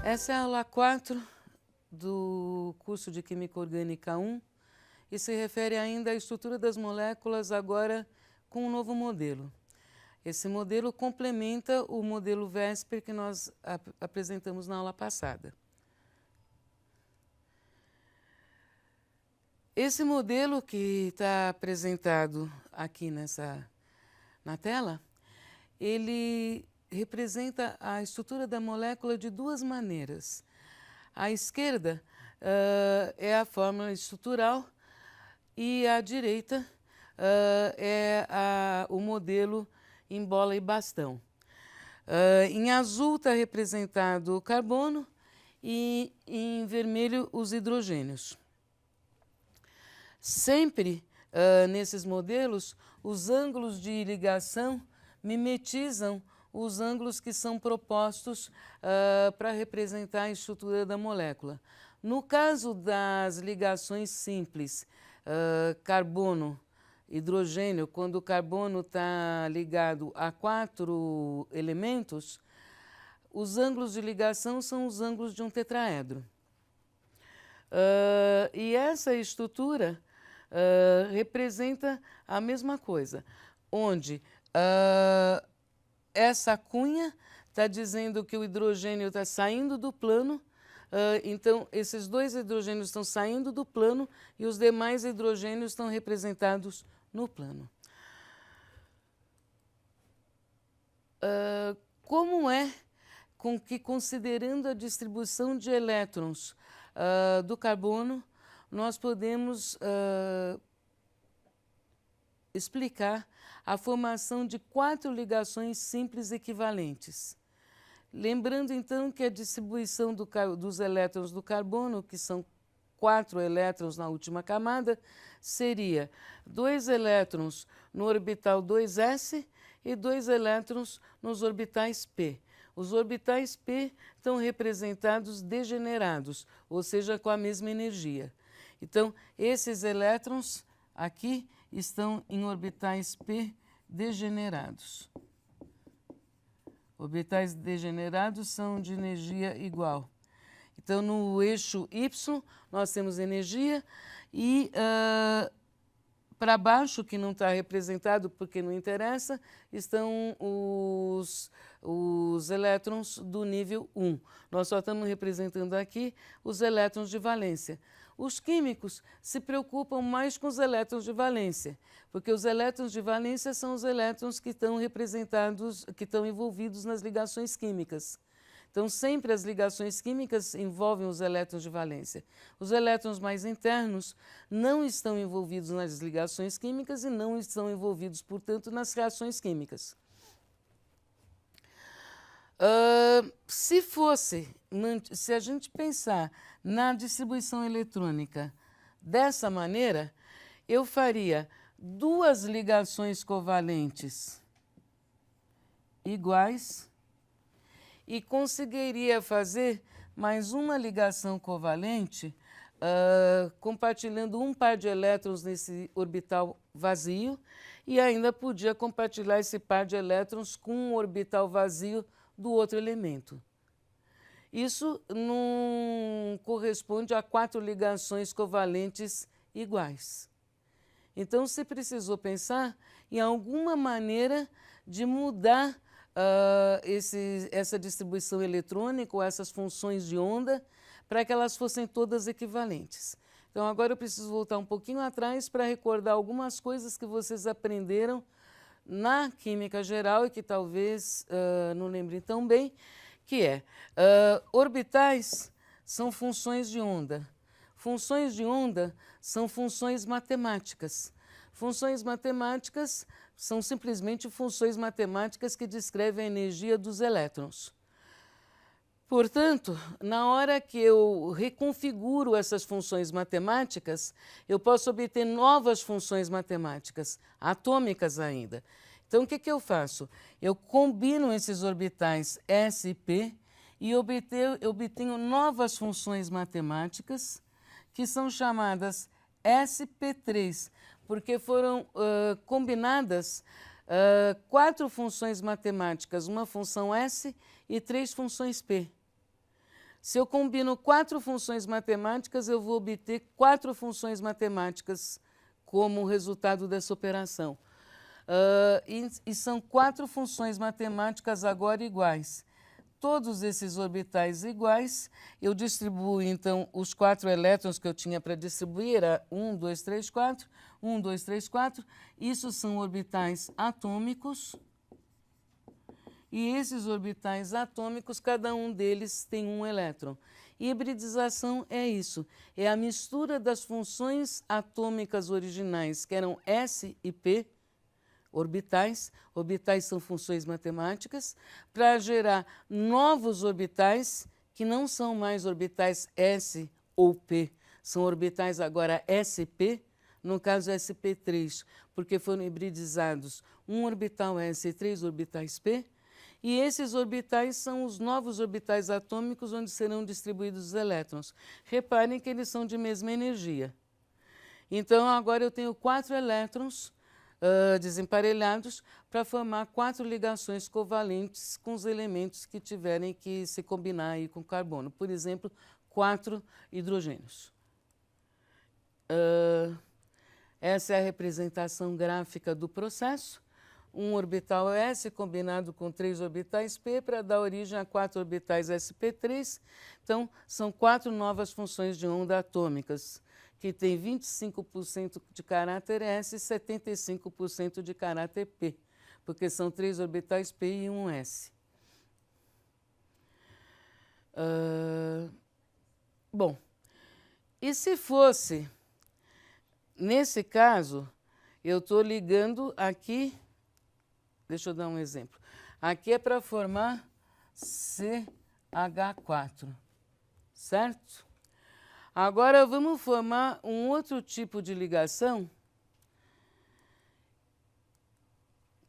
Essa é a aula 4 do curso de Química Orgânica 1 e se refere ainda à estrutura das moléculas, agora com um novo modelo. Esse modelo complementa o modelo VESPER que nós apresentamos na aula passada. Esse modelo que está apresentado aqui na tela, ele representa a estrutura da molécula de duas maneiras. À esquerda é a fórmula estrutural e à direita é o modelo em bola e bastão. Em azul está representado o carbono e em vermelho os hidrogênios. Sempre nesses modelos, os ângulos de ligação mimetizam os ângulos que são propostos para representar a estrutura da molécula. No caso das ligações simples, carbono-hidrogênio, quando o carbono está ligado a 4 elementos, os ângulos de ligação são os ângulos de um tetraedro. E essa estrutura representa a mesma coisa, onde essa cunha está dizendo que o hidrogênio está saindo do plano, então esses dois hidrogênios estão saindo do plano e os demais hidrogênios estão representados no plano. Como é com que, considerando a distribuição de elétrons do carbono, nós podemos explicar a formação de 4 ligações simples equivalentes. Lembrando então que a distribuição dos elétrons do carbono, que são 4 elétrons na última camada, seria 2 elétrons no orbital 2s e 2 elétrons nos orbitais p. Os orbitais p estão representados degenerados, ou seja, com a mesma energia. Então, esses elétrons aqui estão em orbitais p degenerados. Orbitais degenerados são de energia igual. Então, no eixo Y, nós temos energia e para baixo, que não está representado porque não interessa, estão os elétrons do nível 1. Nós só estamos representando aqui os elétrons de valência. Os químicos se preocupam mais com os elétrons de valência, porque os elétrons de valência são os elétrons que estão representados, que estão envolvidos nas ligações químicas. Então, sempre as ligações químicas envolvem os elétrons de valência. Os elétrons mais internos não estão envolvidos nas ligações químicas e não estão envolvidos, portanto, nas reações químicas. Se a gente pensar na distribuição eletrônica dessa maneira, eu faria 2 ligações covalentes iguais e conseguiria fazer mais uma ligação covalente compartilhando um par de elétrons nesse orbital vazio e ainda podia compartilhar esse par de elétrons com um orbital vazio do outro elemento. Isso não corresponde a 4 ligações covalentes iguais. Então, se precisou pensar em alguma maneira de mudar essa distribuição eletrônica ou essas funções de onda para que elas fossem todas equivalentes. Então, agora eu preciso voltar um pouquinho atrás para recordar algumas coisas que vocês aprenderam na química geral e que talvez não lembrem tão bem, que é orbitais são funções de onda. Funções de onda são funções matemáticas. Funções matemáticas são simplesmente funções matemáticas que descrevem a energia dos elétrons. Portanto, na hora que eu reconfiguro essas funções matemáticas, eu posso obter novas funções matemáticas, atômicas ainda. Então, o que eu faço? Eu combino esses orbitais S e P e obtenho novas funções matemáticas que são chamadas SP3, porque foram combinadas 4 funções matemáticas, uma função S e 3 funções P. Se eu combino 4 funções matemáticas, eu vou obter 4 funções matemáticas como resultado dessa operação. E são 4 funções matemáticas agora iguais. Todos esses orbitais iguais, eu distribuo, então, os 4 elétrons que eu tinha para distribuir, era 1, 2, 3, 4, 1, 2, 3, 4. Isso são orbitais atômicos. E esses orbitais atômicos, cada um deles tem um elétron. E hibridização é isso, é a mistura das funções atômicas originais, que eram S e P, orbitais. Orbitais são funções matemáticas, para gerar novos orbitais, que não são mais orbitais S ou P, são orbitais agora SP, no caso SP3, porque foram hibridizados um orbital S e 3 orbitais P, e esses orbitais são os novos orbitais atômicos onde serão distribuídos os elétrons. Reparem que eles são de mesma energia. Então, agora eu tenho 4 elétrons desemparelhados para formar 4 ligações covalentes com os elementos que tiverem que se combinar aí com carbono. Por exemplo, 4 hidrogênios. Essa é a representação gráfica do processo. Um orbital S combinado com 3 orbitais P para dar origem a 4 orbitais sp3. Então, são 4 novas funções de onda atômicas, que tem 25% de caráter S e 75% de caráter P, porque são 3 orbitais P e um S. Bom, e se fosse, nesse caso, eu estou ligando aqui, deixa eu dar um exemplo. Aqui é para formar CH4, certo? Agora vamos formar um outro tipo de ligação,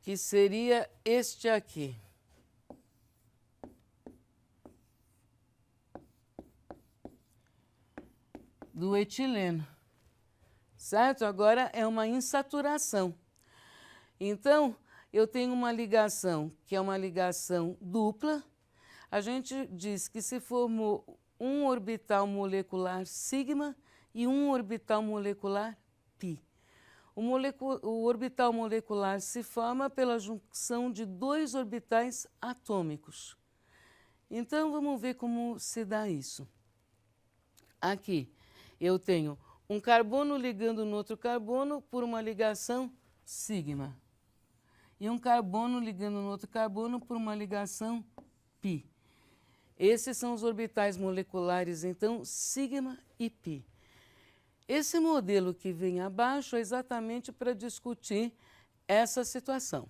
que seria este aqui. Do etileno, certo? Agora é uma insaturação. Então, eu tenho uma ligação que é uma ligação dupla. A gente diz que se formou um orbital molecular sigma e um orbital molecular pi. O orbital molecular se forma pela junção de 2 orbitais atômicos. Então, vamos ver como se dá isso. Aqui, eu tenho um carbono ligando no outro carbono por uma ligação sigma. E um carbono ligando no outro carbono por uma ligação pi. Esses são os orbitais moleculares, então, sigma e pi. Esse modelo que vem abaixo é exatamente para discutir essa situação.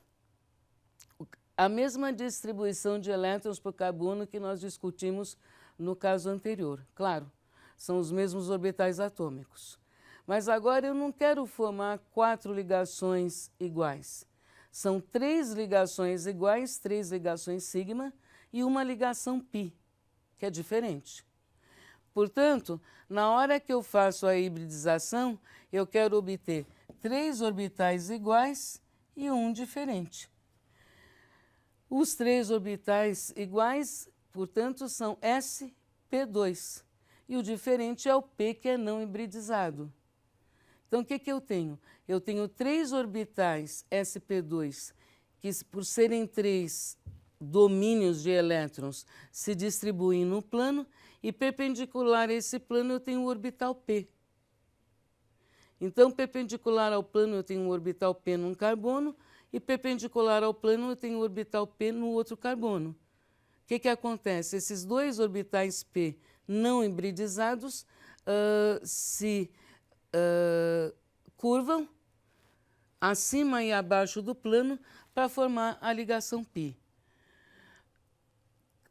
A mesma distribuição de elétrons por carbono que nós discutimos no caso anterior. Claro, são os mesmos orbitais atômicos. Mas agora eu não quero formar 4 ligações iguais. São 3 ligações iguais, 3 ligações sigma e uma ligação pi, que é diferente. Portanto, na hora que eu faço a hibridização, eu quero obter 3 orbitais iguais e um diferente. Os 3 orbitais iguais, portanto, são sp2. E o diferente é o P, que é não hibridizado. Então, o que eu tenho? Eu tenho 3 orbitais sp2, que por serem 3 domínios de elétrons, se distribuem no plano, e perpendicular a esse plano eu tenho o orbital P. Então, perpendicular ao plano eu tenho um orbital P num carbono, e perpendicular ao plano eu tenho o orbital P no outro carbono. O que acontece? Esses 2 orbitais P não hibridizados se curvam acima e abaixo do plano para formar a ligação pi.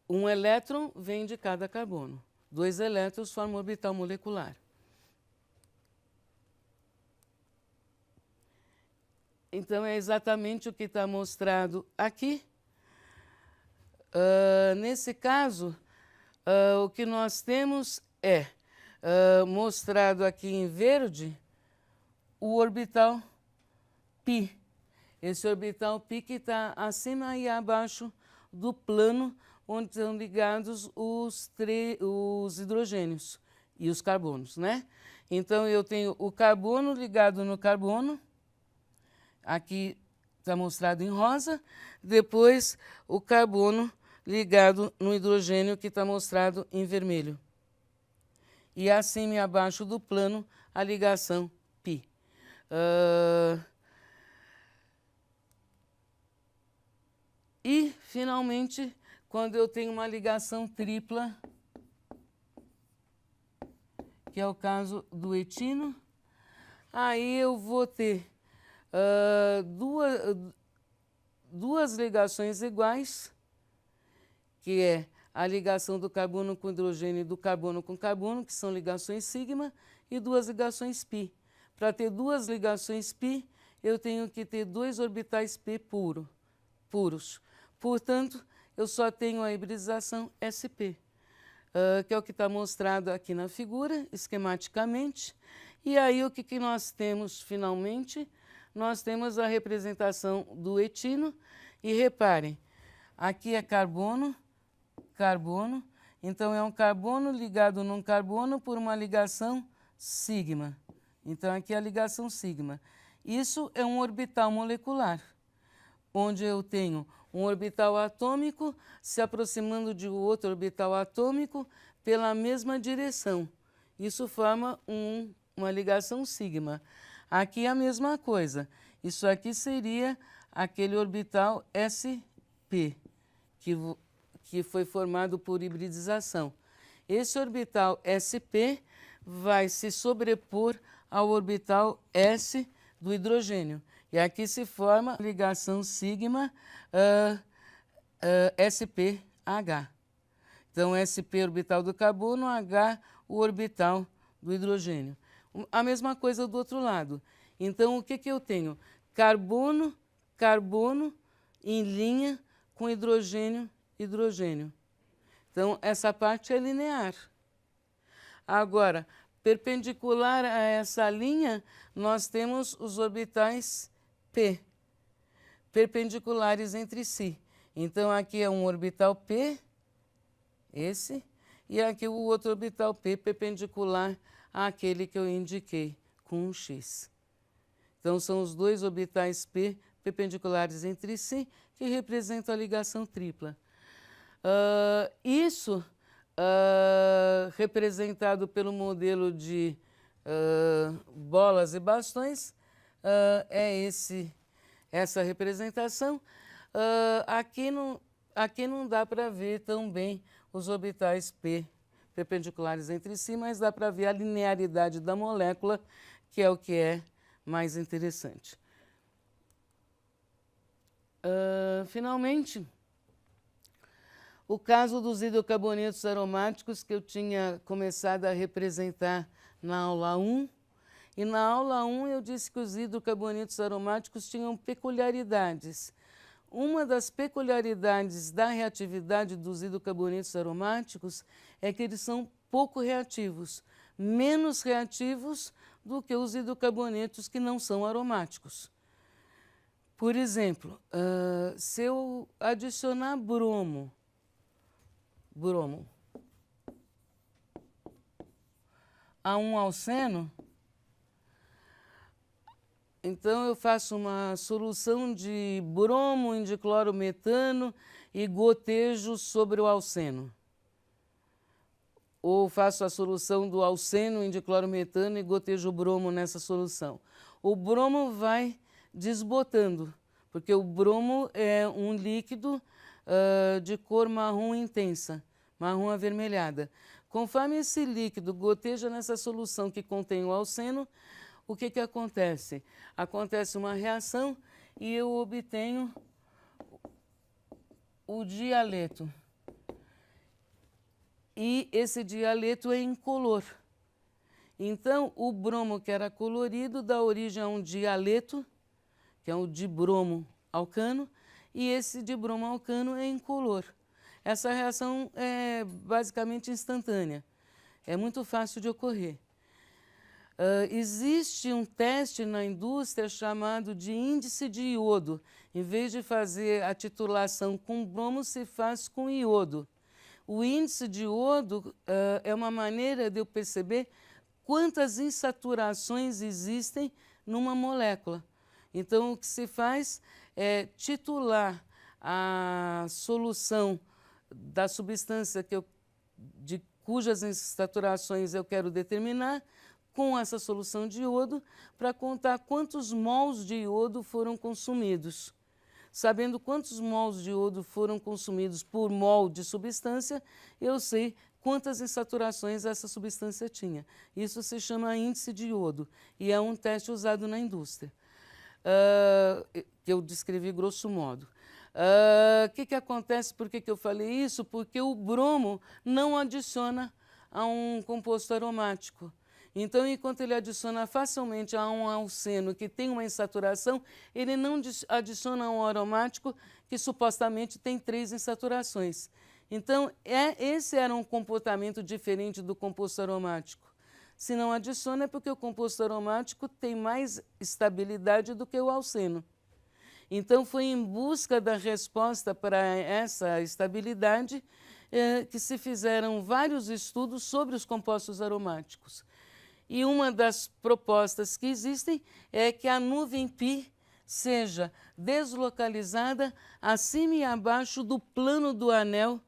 Um elétron vem de cada carbono. 2 elétrons formam orbital molecular. Então, é exatamente o que está mostrado aqui. Nesse caso, o que nós temos é mostrado aqui em verde o orbital π. Esse orbital π que está acima e abaixo do plano onde estão ligados os hidrogênios e os carbonos, né? Então, eu tenho o carbono ligado no carbono, aqui está mostrado em rosa, depois o carbono ligado no hidrogênio, que está mostrado em vermelho. E acima e abaixo do plano, a ligação π. E, finalmente, quando eu tenho uma ligação tripla, que é o caso do etino, aí eu vou ter duas ligações iguais, que é a ligação do carbono com hidrogênio e do carbono com carbono, que são ligações sigma, e duas ligações π. Para ter duas ligações π, eu tenho que ter dois orbitais π puros. Portanto, eu só tenho a hibridização sp, que é o que está mostrado aqui na figura, esquematicamente. E aí, o que nós temos, finalmente? Nós temos a representação do etino. E reparem, aqui é carbono, carbono. Então, é um carbono ligado num carbono por uma ligação sigma. Então, aqui é a ligação sigma. Isso é um orbital molecular, onde eu tenho um orbital atômico se aproximando de outro orbital atômico pela mesma direção. Isso forma uma ligação sigma. Aqui é a mesma coisa. Isso aqui seria aquele orbital sp, que foi formado por hibridização. Esse orbital sp vai se sobrepor ao orbital s do hidrogênio. E aqui se forma a ligação sigma SPH. Então, SP orbital do carbono, H o orbital do hidrogênio. A mesma coisa do outro lado. Então, o que eu tenho? Carbono, carbono em linha com hidrogênio, hidrogênio. Então, essa parte é linear. Agora, perpendicular a essa linha, nós temos os orbitais P, perpendiculares entre si. Então, aqui é um orbital P, esse, e aqui o outro orbital P perpendicular àquele que eu indiquei com um X. Então, são os dois orbitais P perpendiculares entre si que representam a ligação tripla. Isso, representado pelo modelo de bolas e bastões, é essa representação. Aqui não dá para ver tão bem os orbitais P perpendiculares entre si, mas dá para ver a linearidade da molécula, que é o que é mais interessante. Finalmente, o caso dos hidrocarbonetos aromáticos, que eu tinha começado a representar na aula 1. E na aula 1 eu disse que os hidrocarbonetos aromáticos tinham peculiaridades. Uma das peculiaridades da reatividade dos hidrocarbonetos aromáticos é que eles são pouco reativos, menos reativos do que os hidrocarbonetos que não são aromáticos. Por exemplo, se eu adicionar bromo a um alceno, então eu faço uma solução de bromo em diclorometano e gotejo sobre o alceno. Ou faço a solução do alceno em diclorometano e gotejo o bromo nessa solução. O bromo vai desbotando, porque o bromo é um líquido de cor marrom intensa, marrom avermelhada. Conforme esse líquido goteja nessa solução que contém o alceno, o que acontece? Acontece uma reação e eu obtenho o dialeto. E esse dialeto é incolor. Então, o bromo que era colorido dá origem a um dialeto, que é o dibromo alcano, e esse dibromo alcano é incolor. Essa reação é basicamente instantânea. É muito fácil de ocorrer. Existe um teste na indústria chamado de índice de iodo, Em vez de fazer a titulação com bromo, se faz com iodo. O índice de iodo é uma maneira de eu perceber quantas insaturações existem numa molécula. Então, o que se faz é titular a solução da substância cujas insaturações eu quero determinar com essa solução de iodo para contar quantos mols de iodo foram consumidos. Sabendo quantos mols de iodo foram consumidos por mol de substância, eu sei quantas insaturações essa substância tinha. Isso se chama índice de iodo e é um teste usado na indústria, que eu descrevi grosso modo. O que acontece? Por que eu falei isso? Porque o bromo não adiciona a um composto aromático. Então, enquanto ele adiciona facilmente a um alceno que tem uma insaturação, ele não adiciona a um aromático que supostamente tem 3 insaturações. Então, esse era um comportamento diferente do composto aromático. Se não adiciona é porque o composto aromático tem mais estabilidade do que o alceno. Então, foi em busca da resposta para essa estabilidade que se fizeram vários estudos sobre os compostos aromáticos. E uma das propostas que existem é que a nuvem π seja deslocalizada acima e abaixo do plano do anel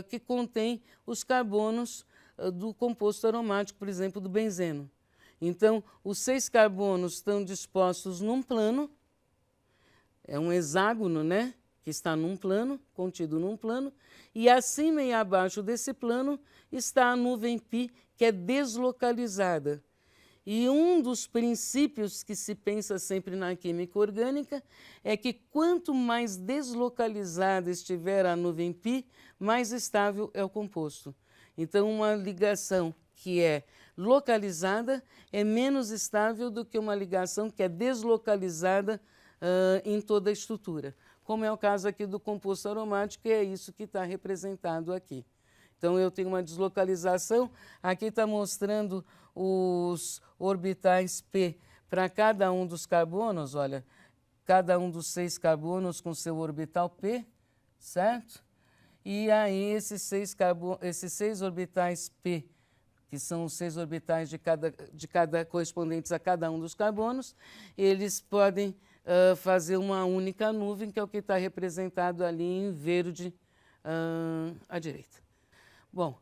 que contém os carbonos do composto aromático, por exemplo, do benzeno. Então, os 6 carbonos estão dispostos num plano, é um hexágono, né? Que está num plano, contido num plano, e acima e abaixo desse plano está a nuvem π, que é deslocalizada. E um dos princípios que se pensa sempre na química orgânica é que quanto mais deslocalizada estiver a nuvem π, mais estável é o composto. Então, uma ligação que é localizada é menos estável do que uma ligação que é deslocalizada em toda a estrutura, como é o caso aqui do composto aromático, e é isso que está representado aqui. Então, eu tenho uma deslocalização, aqui está mostrando os orbitais P para cada um dos carbonos, olha, cada um dos 6 carbonos com seu orbital P, certo? E aí, esses 6 orbitais P, que são os 6 orbitais de cada correspondentes a cada um dos carbonos, eles podem fazer uma única nuvem, que é o que está representado ali em verde à direita. Bom,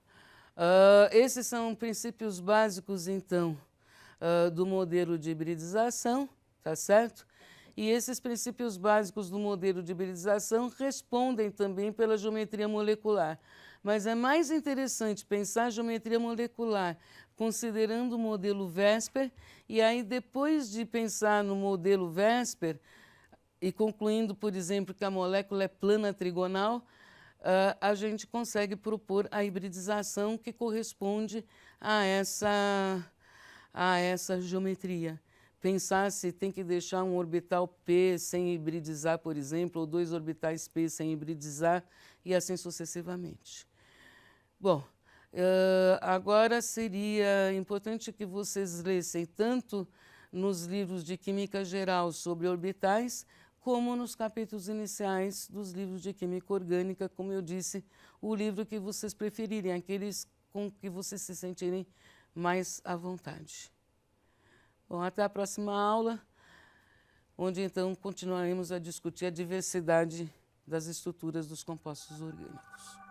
esses são princípios básicos, então, do modelo de hibridização, tá certo? E esses princípios básicos do modelo de hibridização respondem também pela geometria molecular. Mas é mais interessante pensar a geometria molecular considerando o modelo VSEPR, e aí depois de pensar no modelo VSEPR e concluindo, por exemplo, que a molécula é plana trigonal, a gente consegue propor a hibridização que corresponde a essa geometria. Pensar se tem que deixar um orbital P sem hibridizar, por exemplo, ou 2 orbitais P sem hibridizar, e assim sucessivamente. Bom, agora seria importante que vocês lessem tanto nos livros de Química Geral sobre orbitais, como nos capítulos iniciais dos livros de Química Orgânica, como eu disse, o livro que vocês preferirem, aqueles com que vocês se sentirem mais à vontade. Bom, até a próxima aula, onde então continuaremos a discutir a diversidade das estruturas dos compostos orgânicos.